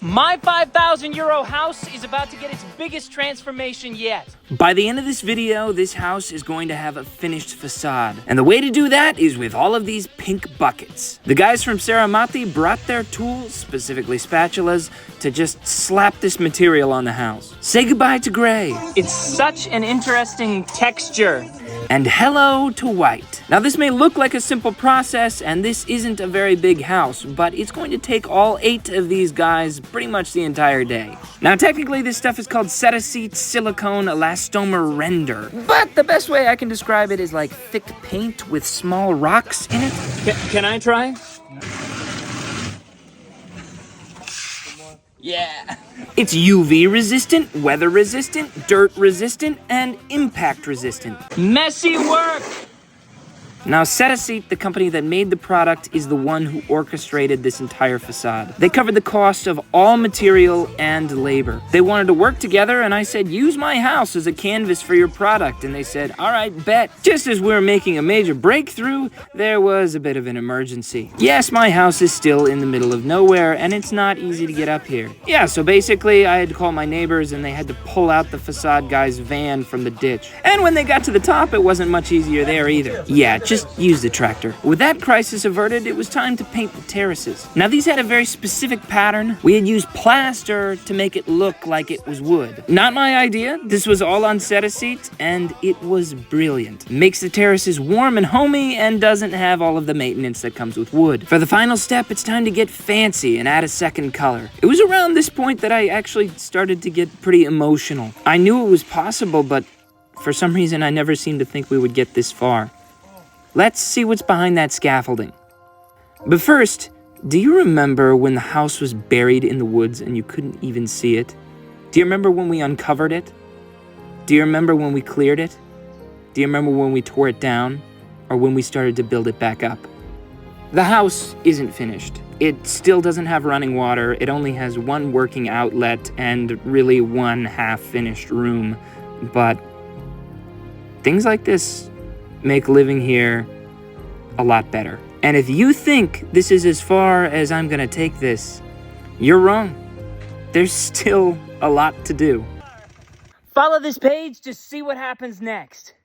My 5,000 euro house is about to get its biggest transformation yet. By the end of this video, this house is going to have a finished facade. And the way to do that is with all of these pink buckets. The guys from Ceramati brought their tools, specifically spatulas, to just slap this material on the house. Say goodbye to gray. It's such an interesting texture. And hello to white. Now this may look like a simple process, and this isn't a very big house, but it's going to take all 8 of these guys pretty much the entire day. Now technically this stuff is called Cetacetes Silicone Elastomer Render, but the best way I can describe it is like thick paint with small rocks in it. Can I try? Yeah. It's UV resistant, weather resistant, dirt resistant, and impact resistant. Messy work! Now, Cetacetes, the company that made the product, is the one who orchestrated this entire facade. They covered the cost of all material and labor. They wanted to work together, and I said, use my house as a canvas for your product. And they said, all right, bet. Just as we were making a major breakthrough, there was a bit of an emergency. Yes, my house is still in the middle of nowhere, and it's not easy to get up here. Yeah, so basically, I had to call my neighbors, and they had to pull out the facade guy's van from the ditch. And when they got to the top, it wasn't much easier there either. Yeah, just use the tractor. With that crisis averted, it was time to paint the terraces. Now these had a very specific pattern. We had used plaster to make it look like it was wood. Not my idea. This was all on Cetacetes, and it was brilliant. Makes the terraces warm and homey and doesn't have all of the maintenance that comes with wood. For the final step, it's time to get fancy and add a second color. It was around this point that I actually started to get pretty emotional. I knew it was possible, but for some reason I never seemed to think we would get this far. Let's see what's behind that scaffolding. But first, do you remember when the house was buried in the woods and you couldn't even see it? Do you remember when we uncovered it? Do you remember when we cleared it? Do you remember when we tore it down? Or when we started to build it back up? The house isn't finished. It still doesn't have running water. It only has one working outlet and really one half-finished room. But things like this make living here a lot better. And if you think this is as far as I'm gonna take this, you're wrong. There's still a lot to do. Follow this page to see what happens next.